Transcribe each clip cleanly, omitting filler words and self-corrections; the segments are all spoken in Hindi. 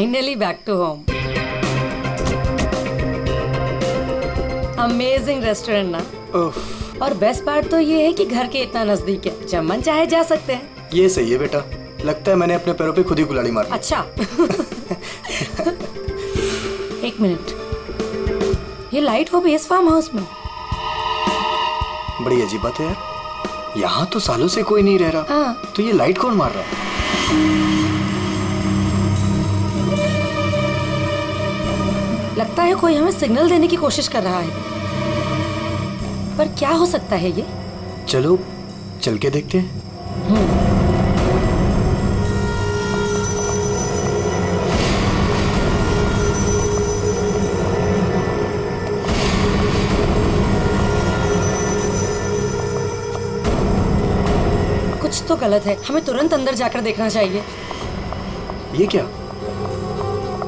Finally back to home. Amazing restaurant ना। और बेस्ट पार्ट तो ये है कि घर के इतना नजदीक है, जब मन चाहे जा सकते हैं। ये सही है बेटा, लगता है मैंने अपने पैरों पे खुद ही कुल्हाड़ी मार ली। अच्छा। एक मिनट, ये लाइट वो भी इस फार्म हाउस में? बड़ी अजीब बात है यार, यहाँ तो सालों से कोई नहीं रह रहा। हाँ। तो ये लाइट कौन मार रहा है? लगता है कोई हमें सिग्नल देने की कोशिश कर रहा है, पर क्या हो सकता है ये? चलो चल के देखते हैं। कुछ तो गलत है, हमें तुरंत अंदर जाकर देखना चाहिए। ये क्या,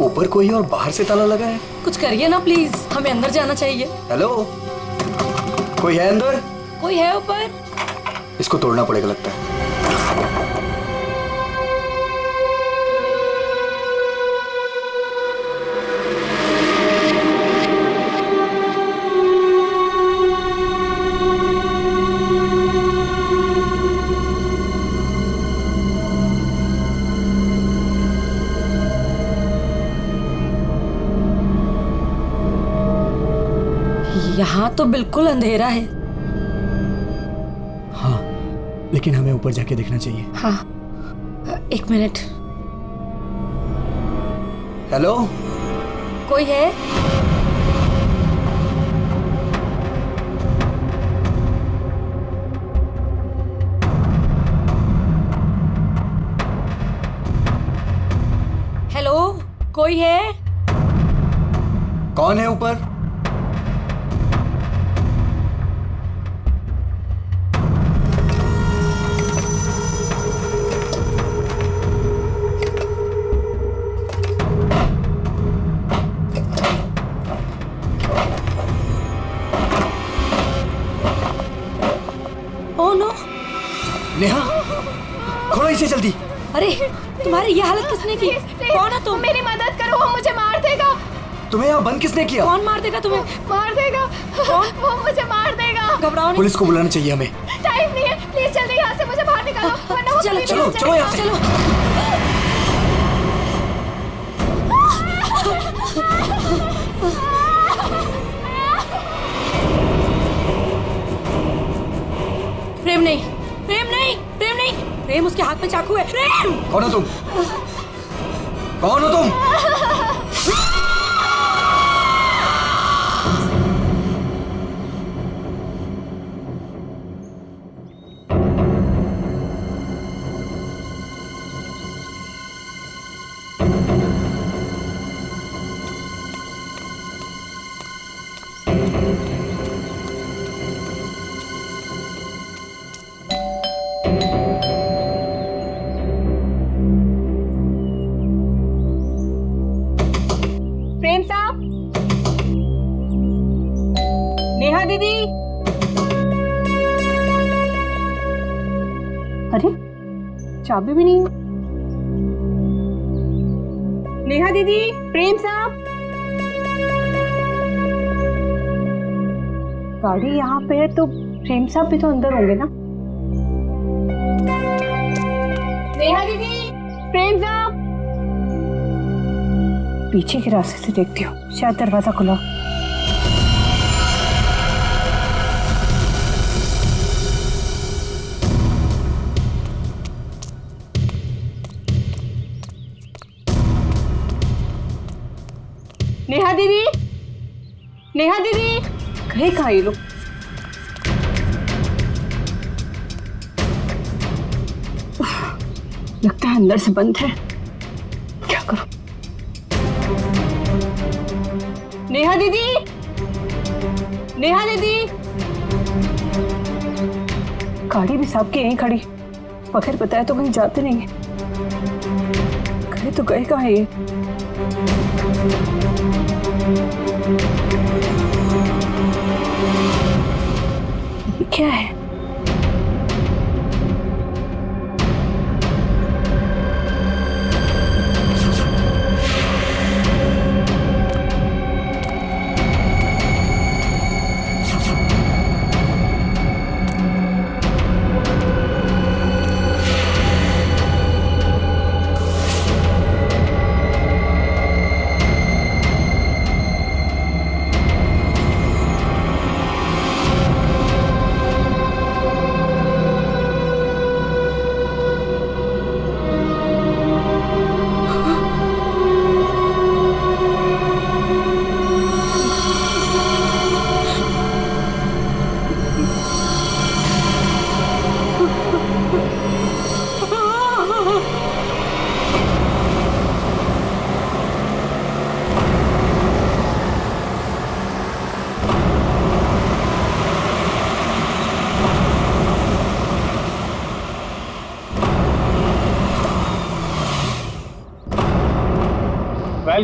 ऊपर कोई और बाहर से ताला लगा है? कुछ करिए ना प्लीज, हमें अंदर जाना चाहिए। हेलो, कोई है अंदर? कोई है ऊपर? इसको तोड़ना पड़ेगा लगता है। यहाँ तो बिल्कुल अंधेरा है। हाँ, लेकिन हमें ऊपर जाके देखना चाहिए। हाँ, एक मिनट। हेलो, कोई है? हेलो, कोई है? कौन है ऊपर? Oh no! नेहा, खोलो इसे जल्दी। अरे, तुम्हारी ये हालत किसने की? कौन है तुम? मेरी मदद करो, वो मुझे मार देगा। तुम्हें यहाँ बंद किसने किया? कौन मार देगा तुम्हें? मार देगा। कौन? वो मुझे मार देगा। घबराओ नहीं। पुलिस को बुलाना चाहिए हमें। टाइम नहीं है, प्लीज जल्दी यहाँ से मुझे बाहर निकालो, वरना वो चलो कभी चलो नहीं चलो यहाँ से। चलो। प्रेम नहीं, प्रेम नहीं, प्रेम नहीं, प्रेम उसके हाथ में चाकू है। प्रेम! कौन हो तुम? कौन हो तुम? प्रेम साहब, नेहा दीदी। अरे, चाबी भी नहीं है। नेहा दीदी, प्रेम साहब। गाड़ी यहाँ पे है तो प्रेम साहब भी तो अंदर होंगे ना। नेहा दीदी, प्रेम साहब। पीछे के रास्ते से देखती हूँ, शायद दरवाजा खुला। नेहा दीदी, नेहा दीदी, गए कहाँ ये लोग? लगता है अंदर से बंद है, क्या करूं? नेहा दीदी, नेहा दीदी। गाड़ी भी साहब की यहीं खड़ी, बगैर बताए तो कहीं जाते नहीं है। गए तो गए कहाँ ये? क्या है?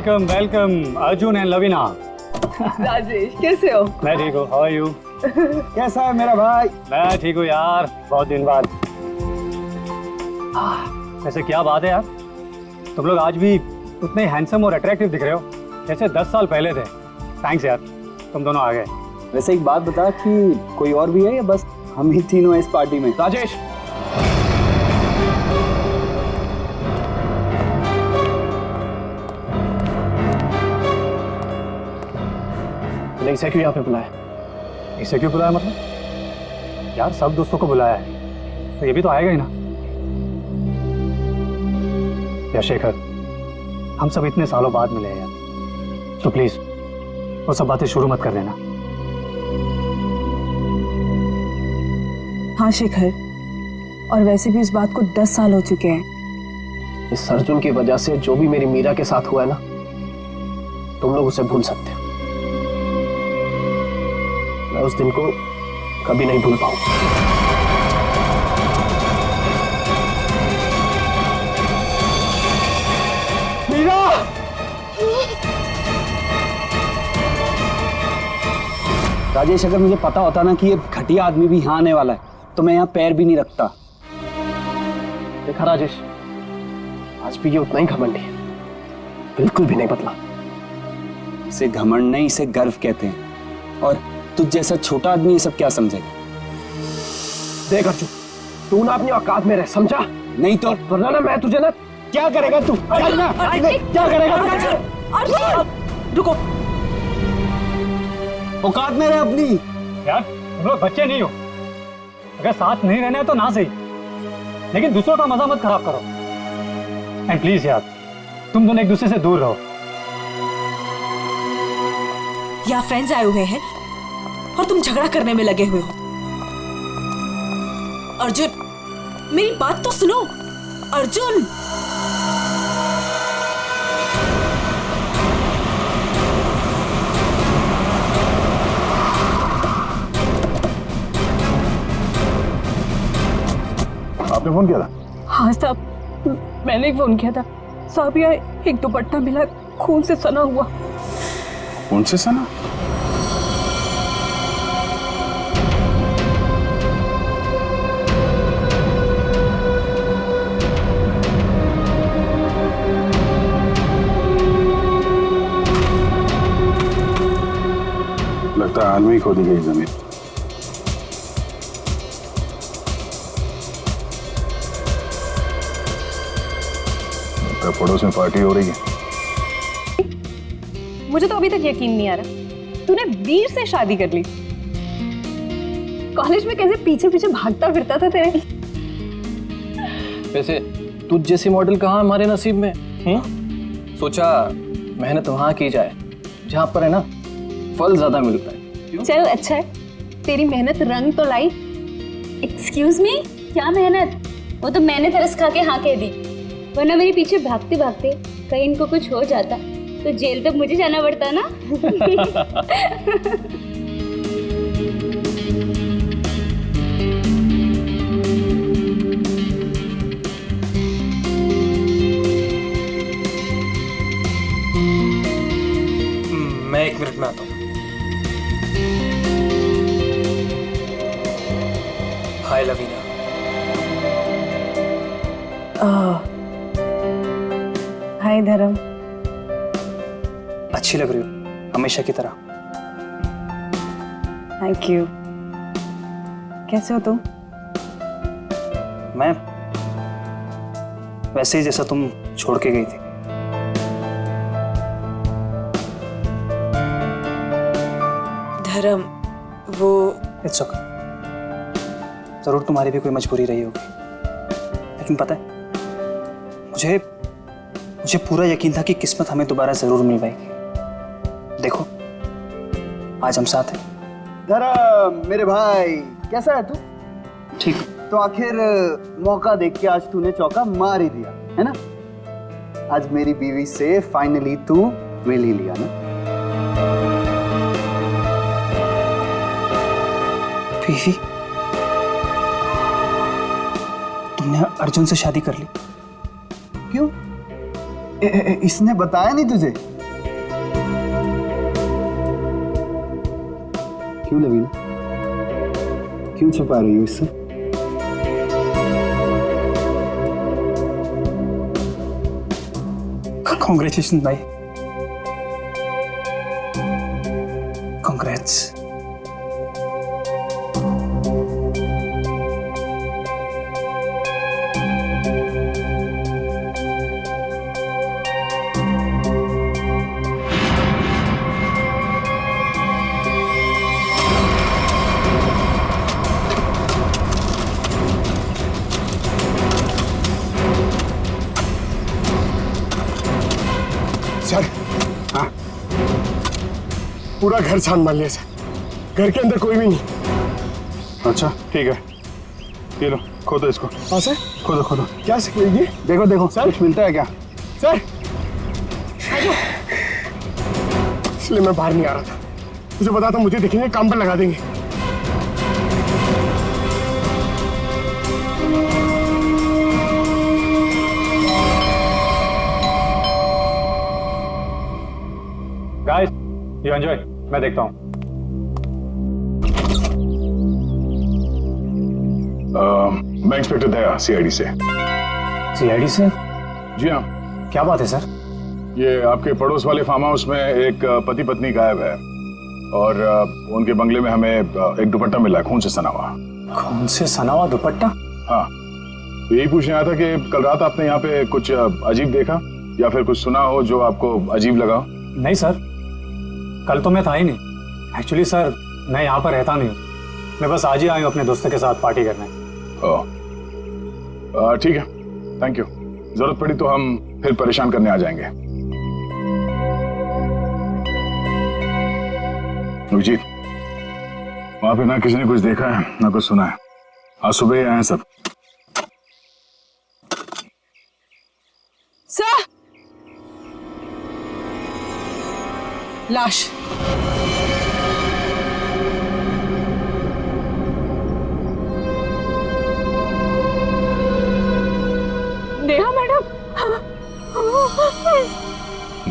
Welcome welcome Arjun and Lavina. Rajesh कैसे हो? मैं ठीक हूँ, हाउ आर यू? कैसा है मेरा भाई? मैं ठीक हूँ यार, बहुत दिन बाद। वैसे क्या बात है यार, तुम लोग आज भी उतने हैंडसम और अट्रैक्टिव दिख रहे हो जैसे 10 साल पहले थे। थैंक्स यार, तुम दोनों आ गए। वैसे एक बात बता कि कोई और भी है या बस हम ही तीनों हैं इस पार्टी में? राजेश, इसे क्यों यहाँ पे बुलाया? इसे क्यों बुलाया मतलब? यार सब दोस्तों को बुलाया है तो ये भी तो आएगा ही ना। यार शेखर, हम सब इतने सालों बाद मिले हैं यार, तो प्लीज वो सब बातें शुरू मत कर देना। हाँ शेखर, और वैसे भी इस बात को 10 साल हो चुके हैं। इस अर्जुन की वजह से जो भी मेरी मीरा के साथ हुआ है ना, तुम लोग उसे भूल सकते हो। मैं उस दिन को कभी नहीं भूल पाऊंगा। मीरा! राजेश, अगर मुझे पता होता ना कि ये घटिया आदमी भी यहाँ आने वाला है तो मैं यहाँ पैर भी नहीं रखता। देखा राजेश, आज भी ये उतना ही घमंडी है, बिल्कुल भी नहीं बदला। इसे घमंड नहीं, इसे गर्व कहते हैं। और तुझ जैसा छोटा आदमी ये सब क्या समझेगा? देख अर्जुन, तू ना अपनी औकात में रह, समझा? नहीं तो वरना ना मैं तुझे ना क्या करेगा तू? क्या करेगा तू? रुको, औकात में रह अपनी। यार तुम लोग बच्चे नहीं हो, अगर साथ नहीं रहना है तो ना सही, लेकिन दूसरों का मजा मत खराब करो। एंड प्लीज यार, तुम दोनों एक दूसरे से दूर रहो। यहाँ फ्रेंड्स आए हुए हैं और तुम झगड़ा करने में लगे हुए हो। अर्जुन, मेरी बात तो सुनो। अर्जुन, आपने फोन किया था? हाँ साहब, मैंने ही फोन किया था। साहब यहाँ एक दुपट्टा मिला, खून से सना हुआ। कौन से सना? लगता है आदमी खोदी गई जमीन। पड़ोस में पार्टी हो रही है। मुझे तो अभी तक यकीन नहीं आ रहा तूने वीर से शादी कर ली। कॉलेज में कैसे पीछे पीछे भागता फिरता था तेरे। वैसे तुझ जैसी मॉडल कहाँ हमारे नसीब में? सोचा मेहनत वहाँ की जाए जहाँ पर है ना फल ज्यादा मिलता है। चल अच्छा है, तेरी मेहनत रंग तो लाई। एक्सक्यूज मी, क्या मेहनत? वो तो मैंने तरस खा के हाँ कह दी, वरना मेरे पीछे भागते भागते कहीं इनको कुछ हो जाता तो जेल तक मुझे जाना पड़ता ना। मैं 1 मिनट में आता हूँ। हाय लवीना। हाय धर्म। अच्छी लग रही हो हमेशा की तरह। Thank you. कैसे हो तुम? मैं वैसे ही जैसा तुम छोड़ के गई थी। धर्म, वो इट्स ओके। जरूर तुम्हारी भी कोई मजबूरी रही होगी, लेकिन पता है मुझे पूरा यकीन था कि किस्मत हमें दोबारा जरूर मिल पाएगी। देखो आज हम साथ हैं। धर्म मेरे भाई, कैसा है तू? ठीक। तो आखिर मौका देख के आज तूने चौका मार ही दिया है ना। आज मेरी बीवी से फाइनली तू मिल ही लिया ना। बीवी? तुमने अर्जुन से शादी कर ली? क्यों? इसने बताया नहीं तुझे? क्यों लवीना, क्यों छुपा रही हो इससे? कॉन्ग्रेचुलेशन भाई, कॉन्ग्रेट्स। सर, हाँ, पूरा घर छान मार लिया सर, घर के अंदर कोई भी नहीं। अच्छा ठीक है, ये लो खोदो इसको। हाँ सर, खोदो खोदो। क्या सर ये? देखो देखो सर? कुछ मिलता है क्या? सर, इसलिए मैं बाहर नहीं आ रहा था, मुझे पता था मुझे देखेंगे काम पर लगा देंगे। गाइस, यू एंजॉय, मैं देखता हूँ। मैं इंस्पेक्टर दया, सीआईडी से। सीआईडी से? जी हाँ, क्या बात है सर? ये आपके पड़ोस वाले फार्म हाउस में एक पति पत्नी गायब है और उनके बंगले में हमें एक दुपट्टा मिला है, खून से सना हुआ। कौन से सना हुआ दुपट्टा? हाँ, तो यही पूछने आया था कि कल रात आपने यहाँ पे कुछ अजीब देखा या फिर कुछ सुना हो जो आपको अजीब लगा? नहीं सर, कल तो मैं था ही नहीं। एक्चुअली सर, मैं यहाँ पर रहता नहीं हूँ, मैं बस आज ही आया हूँ अपने दोस्तों के साथ पार्टी करने। ओह, ठीक है, थैंक यू। जरूरत पड़ी तो हम फिर परेशान करने आ जाएंगे। अभिजीत, वहां पे ना किसी ने कुछ देखा है ना कुछ सुना है, आज सुबह ही आए हैं सब। सर, लाश। नेहा मैडम।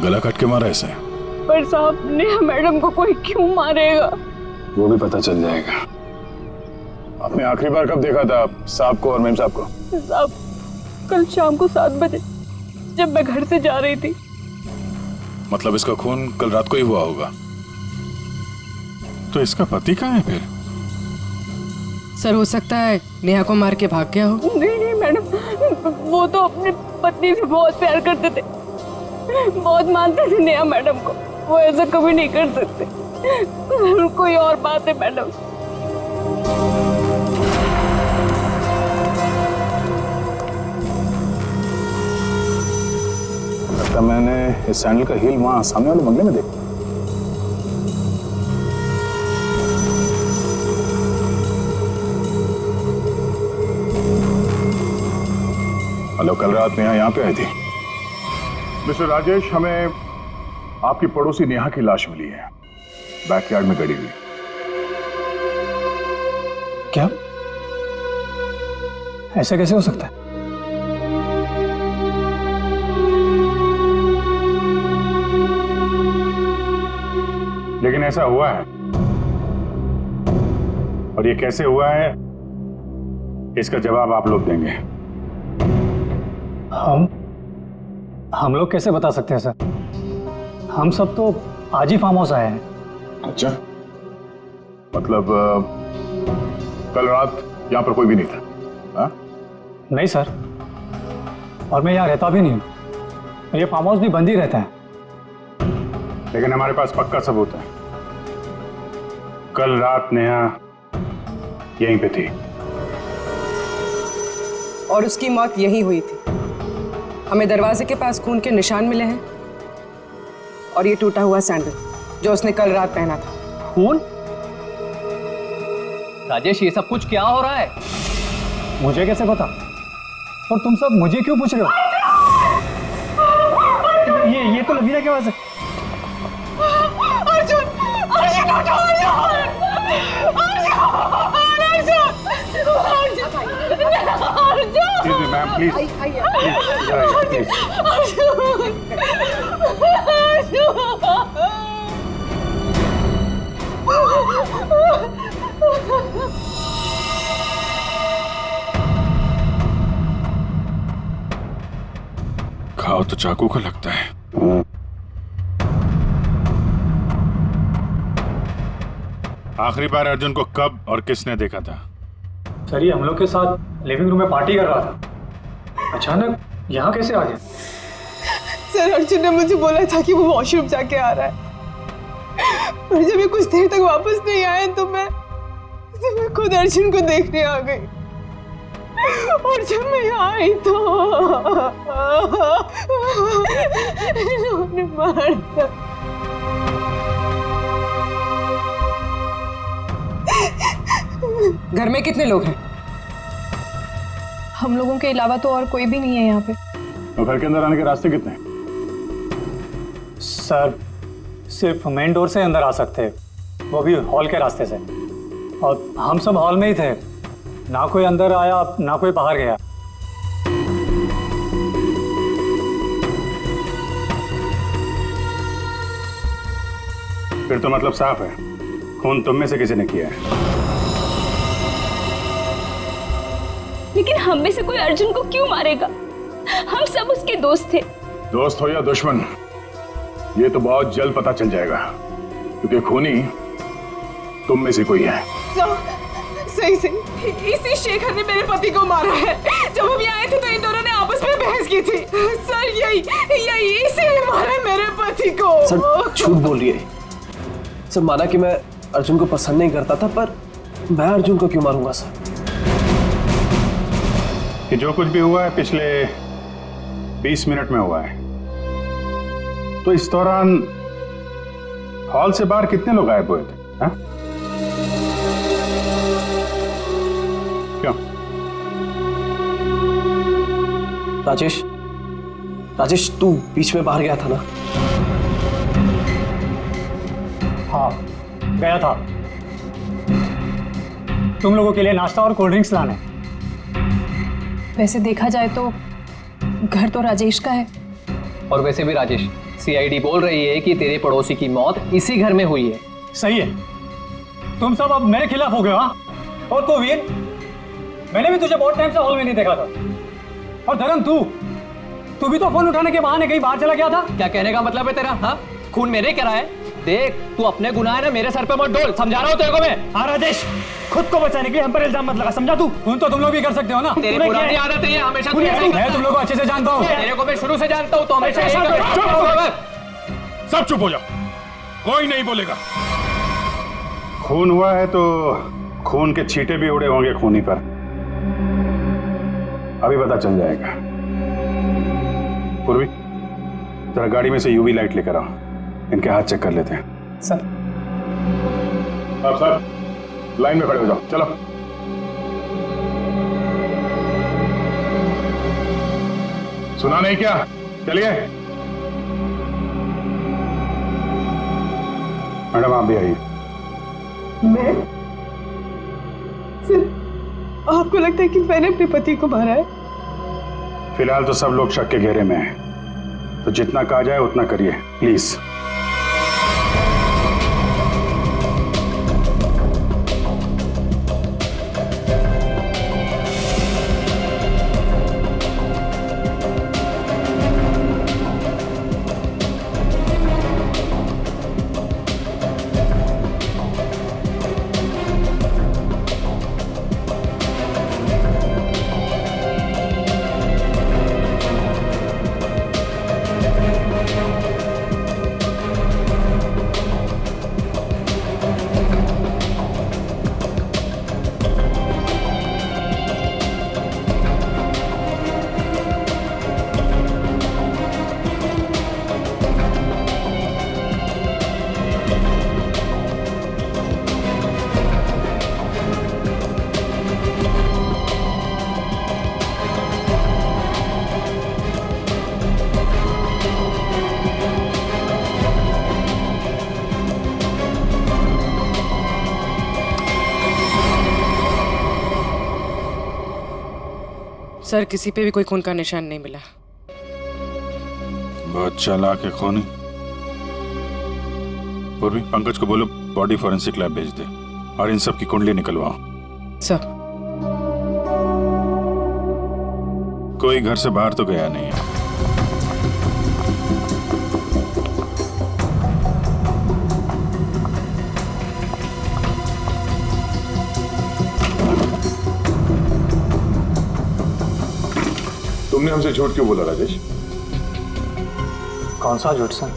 गला काट के मारा ऐसे? पर साहब, नेहा मैडम को कोई क्यों मारेगा? वो भी पता चल जाएगा। आपने आखिरी बार कब देखा था साहब को और मेम साहब को? साहब, कल शाम को 7 बजे जब मैं घर से जा रही थी। मतलब इसका खून कल रात को ही हुआ होगा। तो इसका पति कहाँ है फिर? सर, हो सकता है नेहा को मार के भाग गया हो। नहीं नहीं मैडम, वो तो अपनी पत्नी से बहुत प्यार करते थे, बहुत मानते थे नेहा मैडम को। वो ऐसा कभी नहीं कर सकते। कोई और बात है मैडम। लगता मैंने इस सैंडल का हील वहां सामने वाले बंगले में देखा। हेलो, कल रात नेहा यहाँ पे आई थी। मिस्टर राजेश, हमें आपकी पड़ोसी नेहा की लाश मिली है, बैकयार्ड में गड़ी हुई। क्या? ऐसा कैसे हो सकता है? लेकिन ऐसा हुआ है, और ये कैसे हुआ है इसका जवाब आप लोग देंगे। हम लोग कैसे बता सकते हैं सर? हम सब तो आज ही फार्म हाउस आए हैं। अच्छा, मतलब कल रात यहाँ पर कोई भी नहीं था? हाँ? नहीं सर, और मैं यहाँ रहता भी नहीं हूँ। ये फार्म हाउस भी बंद ही रहता है। लेकिन हमारे पास पक्का सबूत है, कल रात नेहा यहीं पे थी। और उसकी मौत यहीं हुई थी। हमें दरवाजे के पास खून के निशान मिले हैं और ये टूटा हुआ सैंडल जो उसने कल रात पहना था। खून? राजेश, ये सब कुछ क्या हो रहा है? मुझे कैसे पता? और तुम सब मुझे क्यों पूछ रहे हो? ये तो लवीना की आवाज है। अर्जुन, अर्जुन उठो, मैम प्लीज, अर्जुन। घाव तो चाकू का लगता है। आखिरी बार अर्जुन को कब और किसने देखा था? सर ये हम लोग के साथ लिविंग रूम में पार्टी कर रहा था, अचानक यहाँ कैसे आ गया? सर अर्जुन ने मुझे बोला था कि वो वॉशरूम जाके आ रहा है, और जब ये कुछ देर तक वापस नहीं आए तो मैं खुद अर्जुन को देखने आ गई। और जब मैं यहाँ आई तो इन्होंने मार दिया। घर में कितने लोग हैं? हम लोगों के अलावा तो और कोई भी नहीं है यहाँ पे। तो घर के अंदर आने के रास्ते कितने हैं? सर सिर्फ मेन डोर से अंदर आ सकते हैं, वो भी हॉल के रास्ते से, और हम सब हॉल में ही थे, ना कोई अंदर आया ना कोई बाहर गया। फिर तो मतलब साफ है, खून तुम में से किसी ने किया है। लेकिन हम में से कोई अर्जुन को क्यों मारेगा? हम सब उसके दोस्त थे। दोस्त हो या दुश्मन, ये तो बहुत जल्द पता चल जाएगा, क्योंकि खूनी तुम में से कोई है। सही इसी शेखर ने मेरे पति को मारा है। जब हम यहाँ आए थे तो इन दोनों ने आपस में बहस की थी। सर यही इसी ने मारा है मेरे पति को। सर झूठ बोल रही है। सर माना कि मैं अर्जुन को पसंद नहीं करता था, पर मैं अर्जुन को क्यों मारूंगा सर? कि जो कुछ भी हुआ है पिछले 20 मिनट में हुआ है, तो इस दौरान हॉल से बाहर कितने लोग गायब हुए थे? हा? क्यों? राजेश तू बीच में बाहर गया था ना? हाँ गया था, तुम लोगों के लिए नाश्ता और कोल्ड ड्रिंक्स लाने। वैसे देखा जाए तो घर तो राजेश का है। और वैसे भी राजेश, सीआईडी बोल रही है कि तेरे पड़ोसी की मौत इसी घर में हुई है। सही है, तुम सब अब मेरे खिलाफ हो गए। हाँ, और तो वीर, मैंने भी तुझे बहुत टाइम से हॉल में नहीं देखा था। और धर्म तू भी तो फोन उठाने के बहाने कहीं बाहर चला गया था। क्या कहने का मतलब है तेरा? हाँ, खून मैंने करा है। देख तू अपने गुनाह है ना मेरे सर पे मत डोल, समझा रहा हूँ तेरे को मैं। हाँ राजेश, खुद को बचाने के लिए हम पर इल्जाम मत लगा, समझा तू? खून तो तुम लोग भी कर सकते हो ना। तेरी पुरानी आदत है, हमेशा मैं तुम लोग को अच्छे से जानता हूँ। तेरे को मैं शुरू से जानता हूँ, तो हमेशा सब चुप हो जाओ, कोई नहीं बोलेगा। खून हुआ है तो खून के छींटे भी उड़े होंगे खूनी पर, अभी पता चल जाएगा। पूर्वी जरा गाड़ी में से यूवी लाइट लेकर आओ, इनके हाथ चेक कर लेते हैं। सर आप सर लाइन में खड़े हो जाओ, चलो। सुना नहीं क्या? चलिए मैडम आप भी आइए। मैं? सर आपको लगता है कि मैंने अपने पति को मारा है? फिलहाल तो सब लोग शक के घेरे में हैं, तो जितना कहा जाए उतना करिए प्लीज। सर किसी पे भी कोई खून का निशान नहीं मिला। बहुत चालाक है खूनी। पूर्वी, पंकज को बोलो बॉडी फॉरेंसिक लैब भेज दे और इन सब की कुंडली निकलवाओ। सर। कोई घर से बाहर तो गया नहीं है। तुमने हमसे झूठ क्यों बोला राजेश? कौन सा झूठ सर?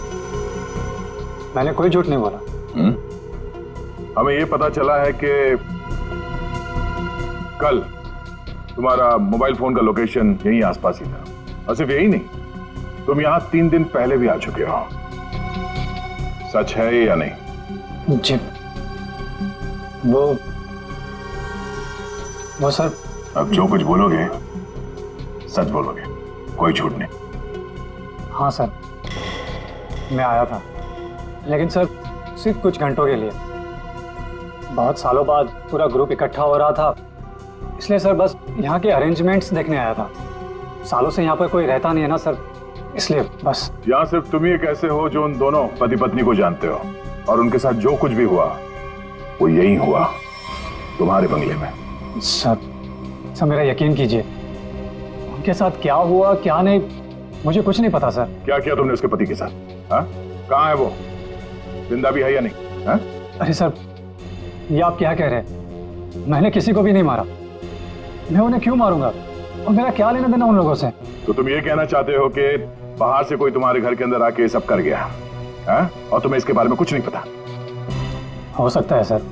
मैंने कोई झूठ नहीं बोला। हमें ये पता चला है कि कल तुम्हारा मोबाइल फोन का लोकेशन यहीं आसपास ही था, और सिर्फ यही नहीं, तुम यहां 3 दिन पहले भी आ चुके हो। सच है या नहीं? जी वो सर। अब जो कुछ बोलोगे सच बोलोगे, कोई झूठ नहीं। हाँ सर, मैं आया था, लेकिन सर सिर्फ कुछ घंटों के लिए। बहुत सालों बाद पूरा ग्रुप इकट्ठा हो रहा था, इसलिए सर बस यहाँ के अरेंजमेंट्स देखने आया था। सालों से यहाँ पर कोई रहता नहीं है ना सर, इसलिए बस। यहाँ सिर्फ तुम ही एक ऐसे हो जो उन दोनों पति पत्नी को जानते हो, और उनके साथ जो कुछ भी हुआ वो यही हुआ, तुम्हारे बंगले में। सर मेरा यकीन कीजिए, उनके साथ क्या हुआ क्या नहीं मुझे कुछ नहीं पता सर। क्या किया तुमने उसके पति के साथ? हाँ, कहाँ है वो? जिंदा भी है या नहीं? हाँ? अरे सर, ये आप क्या कह रहे हैं? मैंने किसी को भी नहीं मारा। मैं उन्हें क्यों मारूंगा, और मेरा क्या लेना देना उन लोगों से? तो तुम ये कहना चाहते हो कि बाहर से कोई तुम्हारे घर के अंदर आके सब कर गया, हाँ? और तुम्हें इसके बारे में कुछ नहीं पता? हो सकता है सर,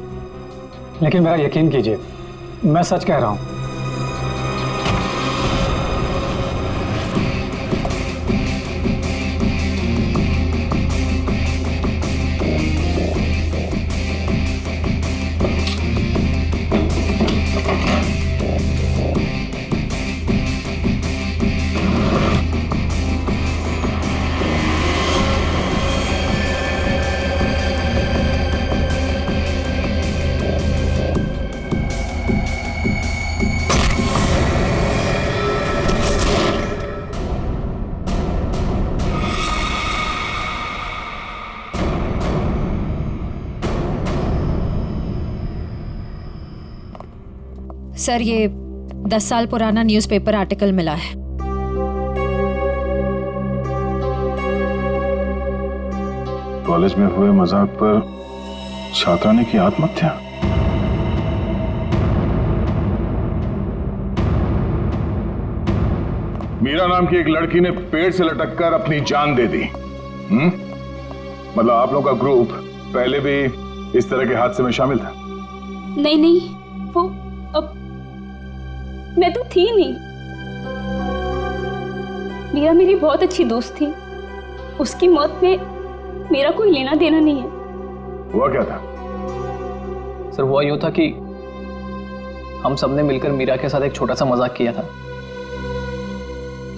लेकिन मेरा यकीन कीजिए, मैं सच कह रहा हूं। सर, ये 10 साल पुराना न्यूज़पेपर आर्टिकल मिला है। कॉलेज में हुए मजाक पर छात्रा ने की आत्महत्या। मीरा नाम की एक लड़की ने पेड़ से लटककर अपनी जान दे दी। मतलब आप लोगों का ग्रुप पहले भी इस तरह के हादसे में शामिल था? नहीं, वो अब मैं तो थी नहीं। मीरा मेरी बहुत अच्छी दोस्त थी, उसकी मौत में मेरा कोई लेना देना नहीं है। हुआ क्या था? सर हुआ यूं था कि हम सबने मिलकर मीरा के साथ एक छोटा सा मजाक किया था,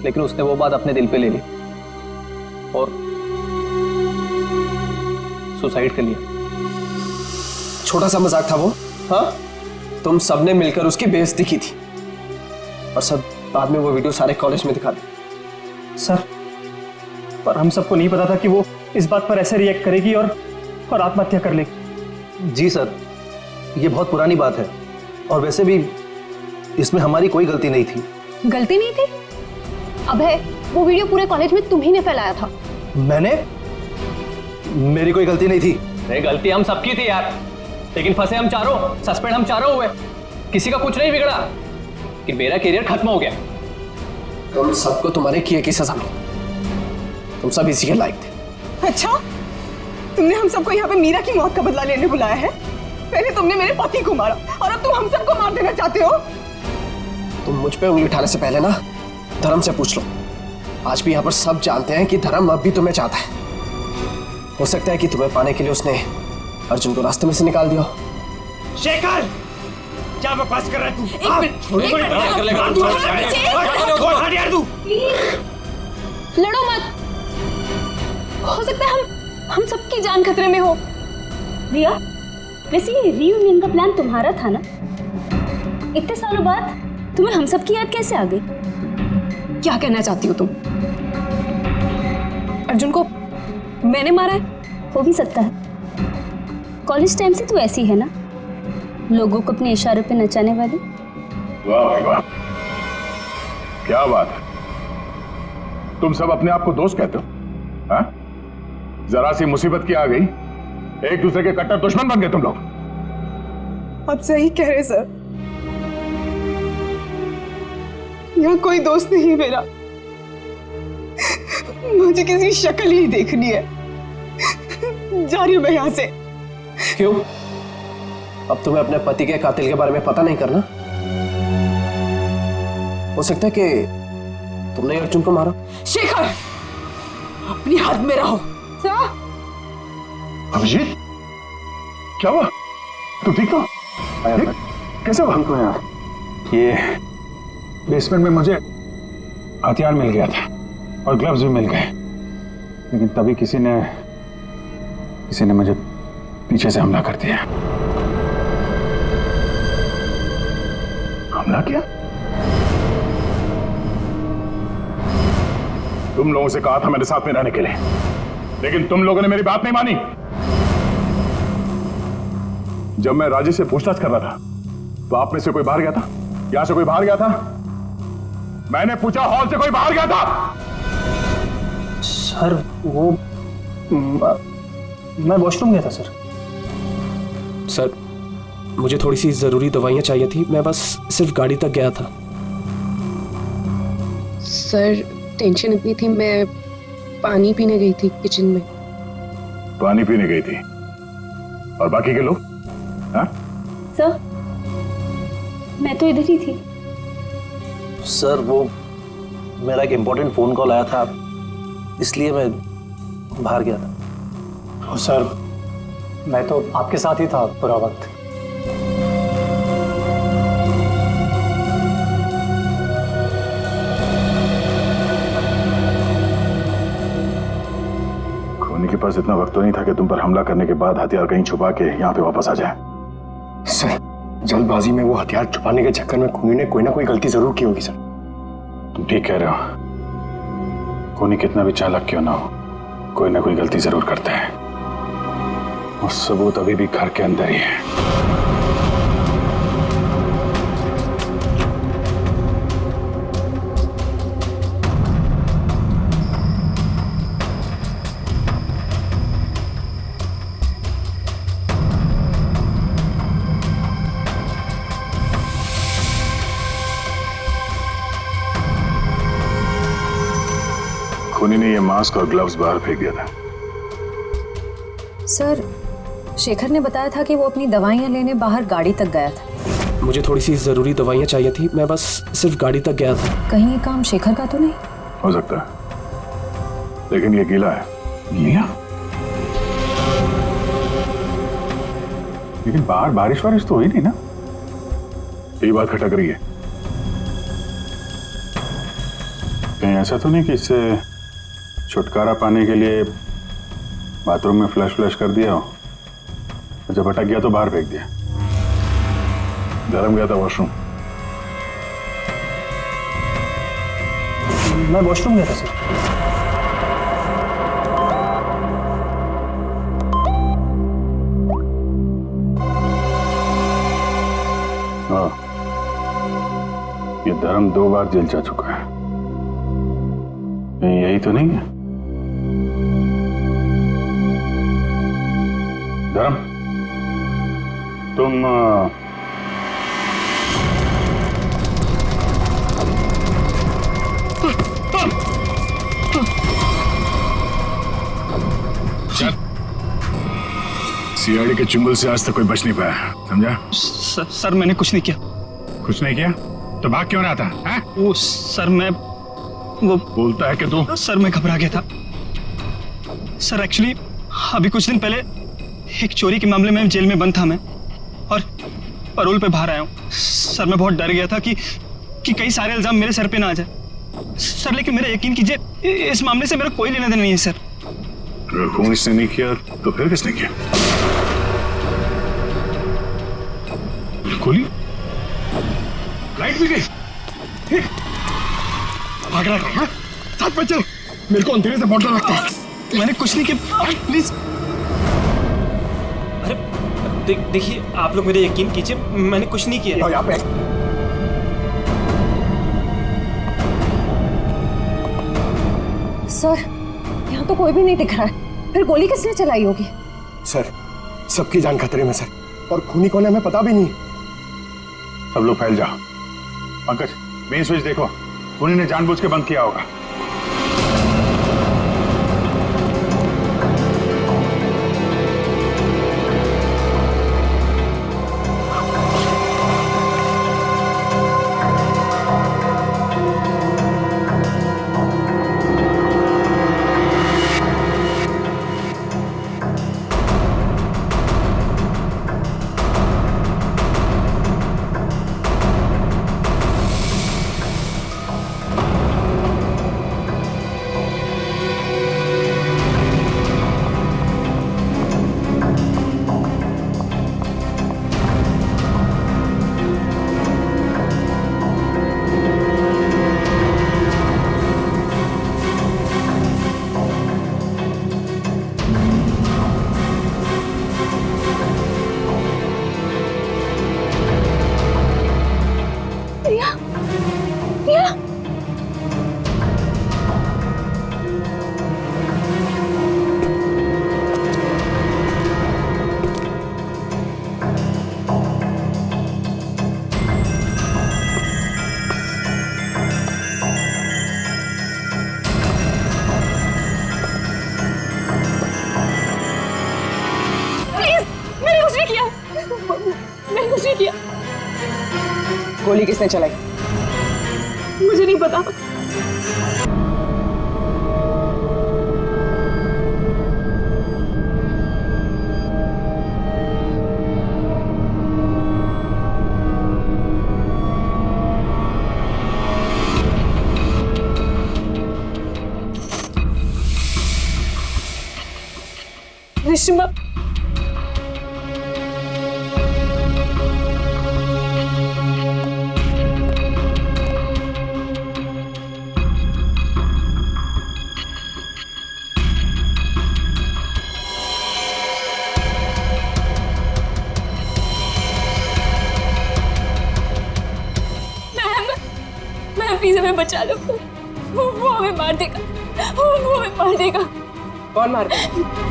लेकिन उसने वो बात अपने दिल पे ले ली और सुसाइड कर लिया। छोटा सा मजाक था वो? हाँ, तुम सबने मिलकर उसकी बेइज्जती की थी और सब बाद में वो वीडियो सारे कॉलेज में दिखा दी। सर, पर हम सबको नहीं पता था कि वो इस बात पर ऐसे रिएक्ट करेगी और आत्महत्या कर लेगी। जी सर, ये बहुत पुरानी बात है और वैसे भी इसमें हमारी कोई गलती नहीं थी। गलती नहीं थी? अबे, वो वीडियो पूरे कॉलेज में तुम ही ने फैलाया था। मैंने? मेरी कोई गलती नहीं थी। नहीं, गलती हम सबकी थी यार, लेकिन फंसे हम चारों, सस्पेंड हम चारों हुए, किसी का कुछ नहीं बिगड़ा, कि मेरा करियर खत्म हो गया। तुम सबको तुम्हारे किए की सजा मिली, तुम सब इसी के लायक थे। अच्छा, तुमने हम सबको यहाँ पे मीरा की मौत का बदला लेने बुलाया है? पहले तुमने मेरे पति को मारा और अब तुम हम सबको मार देना चाहते हो? तुम मुझ पे उंगली उठाने से पहले ना धर्म से पूछ लो। आज भी यहाँ पर सब जानते हैं कि धर्म अब भी तुम्हें चाहता है। हो सकता है कि तुम्हें पाने के लिए उसने अर्जुन को रास्ते में से निकाल दिया। शेखर, क्या बकवास कर रहा है तू? लड़ो मत, हो सकता है हम सबकी जान खतरे में हो। रिया, वैसे ये रीयूनियन का प्लान तुम्हारा था ना? इतने सालों बाद तुम्हें हम सब की याद कैसे आ गई? क्या कहना चाहती हो तुम? अर्जुन को मैंने मारा है? हो भी सकता है, कॉलेज टाइम से तू ऐसी है ना, लोगों को अपने इशारों पे नचाने वाली। वाह भाई वाह, क्या बात है। तुम सब अपने आप को दोस्त कहते हो? हाँ? जरा सी मुसीबत की आ गई, एक दूसरे के कट्टर दुश्मन बन गए तुम लोग। आप सही कह रहे सर, यहाँ कोई दोस्त नहीं है मेरा। मुझे किसी शक्ल ही देखनी है। जा रही हूं मैं यहाँ से। क्यों? अब तुम्हें अपने पति के कातिल के बारे में पता नहीं करना? हो सकता है कि तुमने अर्जुन को मारा। शेखर, अपनी हद में रहो। अभिजीत, क्या हुआ? तू ठीक हो? कैसे हुआ? को यार, ये बेसमेंट में मुझे हथियार मिल गया था और ग्लव्स भी मिल गए, लेकिन तभी किसी ने मुझे पीछे से हमला कर दिया। हमला किया? तुम लोगों से कहा था मेरे साथ में रहने के लिए, लेकिन तुम लोगों ने मेरी बात नहीं मानी। जब मैं राजेश से पूछताछ कर रहा था तो आप में से कोई बाहर गया था? यहां से कोई बाहर गया था? मैंने पूछा, हॉल से कोई बाहर गया था? सर वो मैं वॉशरूम गया था सर। सर मुझे थोड़ी सी जरूरी दवाइयां चाहिए थी, मैं बस सिर्फ गाड़ी तक गया था। सर टेंशन इतनी थी, मैं पानी पीने गई थी किचन में। पानी पीने गई थी? और बाकी के लोग? हाँ? सर मैं तो इधर ही थी। सर वो मेरा एक इम्पोर्टेंट फोन कॉल आया था, इसलिए मैं बाहर गया था। सर मैं तो आपके साथ ही था पूरा वक्त। खूनी के पास इतना वक्त तो नहीं था कि तुम पर हमला करने के बाद हथियार कहीं छुपा के यहाँ पे वापस आ जाए। सर जल्दबाजी में वो हथियार छुपाने के चक्कर में खूनी ने कोई ना कोई गलती जरूर की होगी सर। तुम ठीक कह रहे हो, खूनी कितना भी चालाक क्यों ना हो, कोई ना कोई गलती जरूर करता है, और सबूत अभी भी घर के अंदर ही है। खूनी ने ये मास्क और ग्लव्स बाहर फेंक दिया था। सर शेखर ने बताया था कि वो अपनी दवाइयां लेने बाहर गाड़ी तक गया था। मुझे थोड़ी सी जरूरी दवाइयां चाहिए थी, मैं बस सिर्फ गाड़ी तक गया था। कहीं ये काम शेखर का तो नहीं? हो सकता है, लेकिन ये गीला है। गीला? लेकिन बाहर बारिश वारिश तो हुई नहीं ना? ये बात खटक रही है। कहीं ऐसा तो नहीं कि इससे छुटकारा पाने के लिए बाथरूम में फ्लश कर दिया हो, और जब अटक गया तो बाहर फेंक दिया? धर्म गया था वॉशरूम। मैं वॉशरूम गया था सर। हाँ, ये धर्म 2 बार जेल जा चुका है, यही तो नहीं है? धर्म तुम सीआईडी के चुंगल से आज तक कोई बच नहीं पाया, समझा? सर मैंने कुछ नहीं किया। कुछ नहीं किया तो भाग क्यों रहा था? है? वो सर मैं वो बोलता है कि तू? सर मैं घबरा गया था सर। एक्चुअली अभी कुछ दिन पहले एक चोरी के मामले में जेल में बंद था मैं, और पैरोल पे बाहर आया हूँ सर। मैं बहुत डर गया था कि कई सारे इल्जाम मेरे सर पे ना आ जाए सर, लेकिन मेरा यकीन कीजिए इस मामले से मेरा कोई लेना देना नहीं है सर। अगर खून इसने नहीं किया तो फिर किसने किया? गोली? लाइट भी गई? भाग रहा है? साथ में चल, मेरे को अंधेरे से बॉटल रखता है। मैंने कुछ नहीं किया, प्लीज। अरे देखिए आप लोग मेरे यकीन कीजिए, मैंने कुछ नहीं किया। यहाँ पे सर, यहाँ तो कोई भी नहीं दिख रहा है, फिर गोली किसने चलाई होगी? सर, सबकी जान खतरे में सर, और खूनी कौन है हमें पता भी नहीं। सब लोग फैल जाओ। पंकज, मेन स्विच देखो, खूनी ने जानबूझ के बंद किया होगा। गोली किसने चलाई? मुझे नहीं पता। रिश्मा, प्लीज हमें बचा लो। वो हमें मार देगा, वो हमें मार देगा। कौन मार देगा?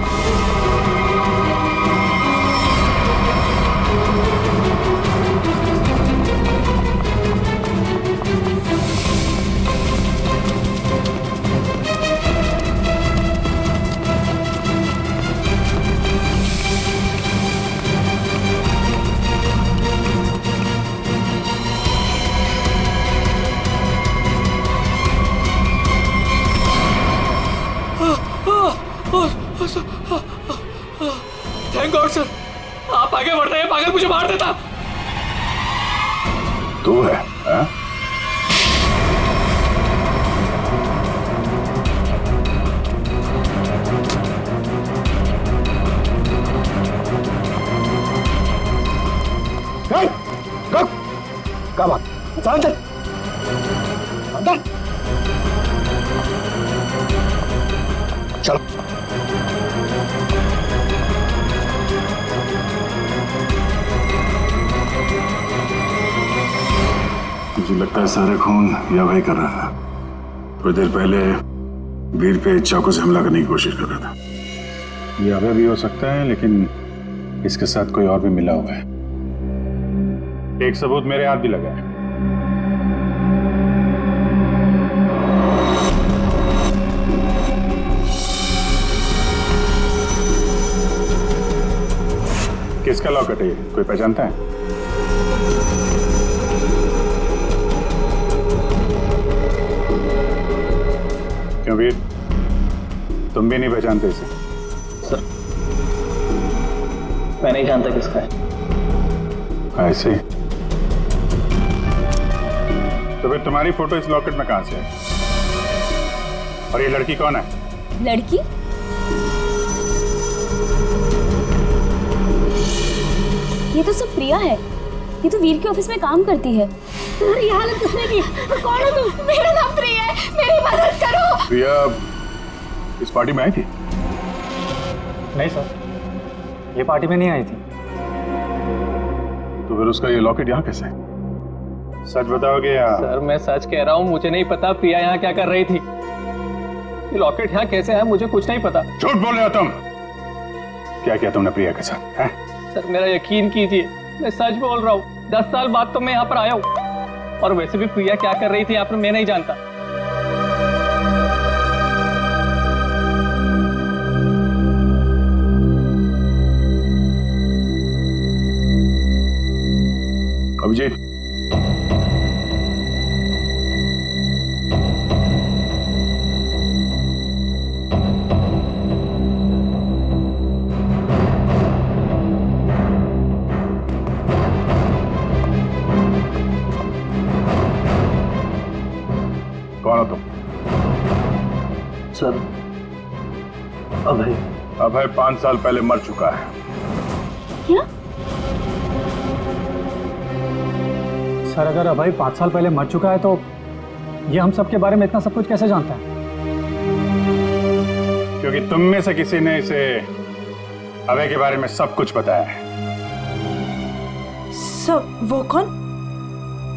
थैंक गॉड सर, आप आगे बढ़ रहे हैं, पागल मुझे मार देता। तू है हा? क्या बात? अंदर अंदर चलो। मुझे लगता है सारा खून यह वही कर रहा था। थोड़ी देर पहले वीर पे चाकू से हमला करने की कोशिश कर रहा था। ये अभय भी हो सकता है, लेकिन इसके साथ कोई और भी मिला हुआ है। एक सबूत मेरे हाथ भी लगा है। किसका लॉकेट है? कोई पहचानता है? क्यों वीर, तुम भी नहीं पहचानते इसे? सर, मैं नहीं जानता किसका है। ऐसे? तो फिर तुम्हारी फोटो इस लॉकेट में कहां से है? और ये लड़की कौन है? लड़की? ये तो सब प्रिया है। ये तो वीर के ऑफिस में काम करती है। तुम्हारी हालत किसने की? कौन हो तुम? मेरा नाम प्रिया है, मेरी मदद करो। प्रिया इस पार्टी में आई थी? नहीं सर, ये पार्टी में नहीं आई थी। तो फिर उसका ये लॉकेट यहाँ कैसे? सच बताओगे या? सर मैं सच कह रहा हूँ, मुझे नहीं पता प्रिया यहाँ क्या कर रही थी। ये लॉकेट यहाँ कैसे है मुझे कुछ नहीं पता। झूठ बोल रहे हो तुम। क्या किया तुमने प्रिया के साथ है? सर मेरा यकीन कीजिए, मैं सच बोल रहा हूँ। 10 साल बाद तो मैं यहाँ पर आया हूँ, और वैसे भी प्रिया क्या कर रही थी यहाँ पर मैं नहीं जानता। अभिजीत, कौन हो तुम? सर अभय। अभय 5 साल पहले मर चुका है। क्या? सर अगर अभय 5 साल पहले मर चुका है तो ये हम सब के बारे में इतना सब कुछ कैसे जानता है? क्योंकि तुम में से किसी ने इसे अभय के बारे में सब कुछ बताया है। सब? वो कौन?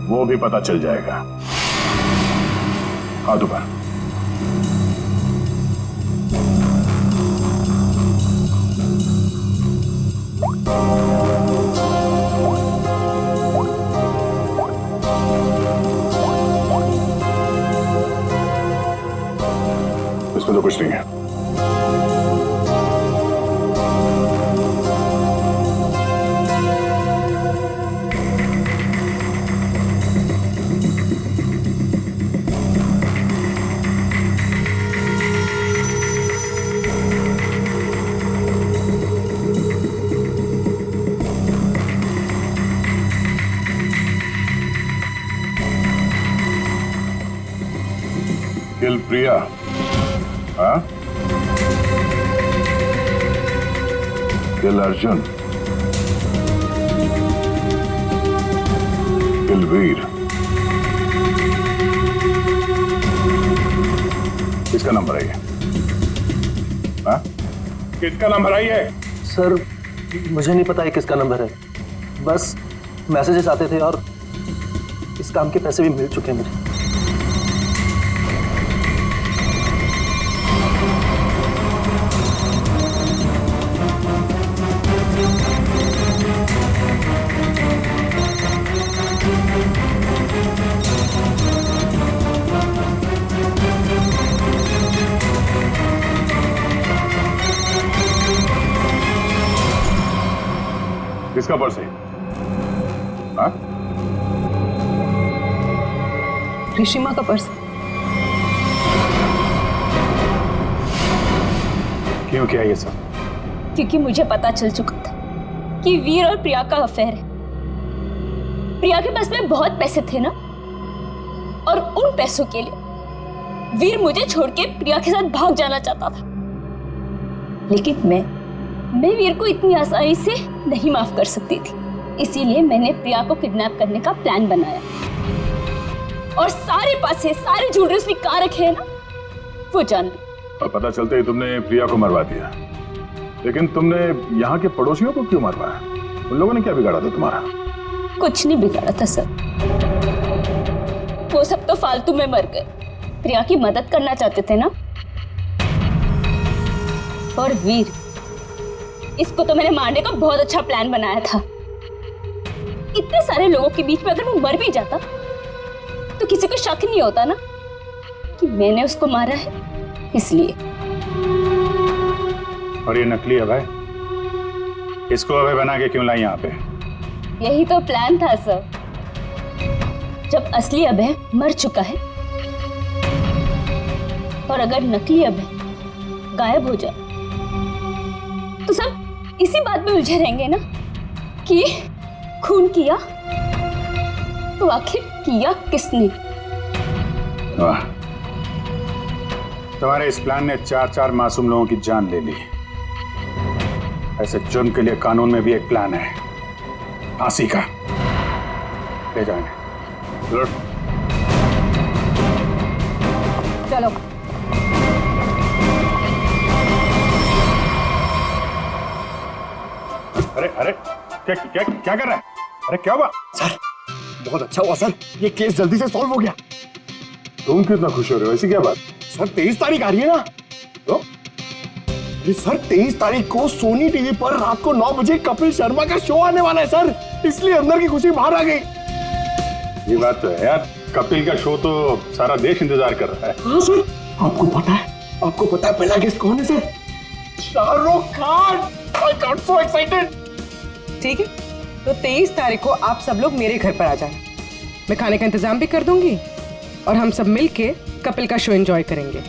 वो भी पता चल जाएगा। हाथ ऊपर। इसमें तो कुछ नहीं है। किल प्रिया, हाँ? किल अर्जुन, किल वीर। किसका नंबर है ये? हाँ? किसका नंबर है ये? सर मुझे नहीं पता है किसका नंबर है, बस मैसेजेस आते थे और इस काम के पैसे भी मिल चुके हैं मुझे। किसका पर्स है? हाँ? ऋषिमा का पर्स। क्यों किया ये सब? क्योंकि मुझे पता चल चुका था कि वीर और प्रिया का अफेयर है। प्रिया के पास में बहुत पैसे थे ना, और उन पैसों के लिए वीर मुझे छोड़ के प्रिया के साथ भाग जाना चाहता था। लेकिन मैं वीर को इतनी आसानी से नहीं माफ कर सकती थी, इसीलिए मैंने प्रिया को किडनैप करने का प्लान बनाया, और सारे पैसे सारे ज्वेलरी उसने कहाँ रखे हैं ना वो जान ली। और पता चलते ही तुमने प्रिया को मरवा दिया, लेकिन तुमने यहाँ के पड़ोसियों को क्यों मरवाया? उन लोगों ने क्या बिगाड़ा था तुम्हारा? कुछ नहीं बिगाड़ा था सर, वो सब तो फालतू में मर गए। प्रिया की मदद करना चाहते थे ना। और वीर, इसको तो मैंने मारने का बहुत अच्छा प्लान बनाया था। इतने सारे लोगों के बीच में अगर वो मर भी जाता तो किसी को शक नहीं होता ना कि मैंने उसको मारा है, इसलिए। और ये नकली अभय, इसको अभय बना के क्यों लाई यहाँ पे? यही तो प्लान था सर। जब असली अभय मर चुका है और अगर नकली अभय गायब हो जाए तो सब इसी बात में उलझे रहेंगे ना कि खून किया तो आखिर किया किसने। वाह, तुम्हारे इस प्लान ने 4-4 मासूम लोगों की जान ले ली। ऐसे जुर्म के लिए कानून में भी एक प्लान है, फांसी का। ले जाएंगे। चलो। अरे अरे, क्या क्या क्या कर रहा है? अरे क्या हुआ? सर बहुत अच्छा हुआ सर, ये केस जल्दी से सॉल्व हो गया। तुम कितना खुश हो रहे हो, ऐसी क्या बात? सर 23 तारीख आ रही है ना? तो अरे सर 23 तारीख को सोनी टीवी पर रात को 9 बजे कपिल शर्मा का शो आने वाला है सर, इसलिए अंदर की खुशी बाहर आ गई। ये बात तो है यार, कपिल का शो तो सारा देश इंतजार कर रहा है। हाँ सर, आपको पता है पहला गेस्ट कौन है sir? Shahrukh Khan. I got so excited. ठीक है, तो 23 तारीख को आप सब लोग मेरे घर पर आ जाना। मैं खाने का इंतजाम भी कर दूंगी और हम सब मिलके कपिल का शो एंजॉय करेंगे।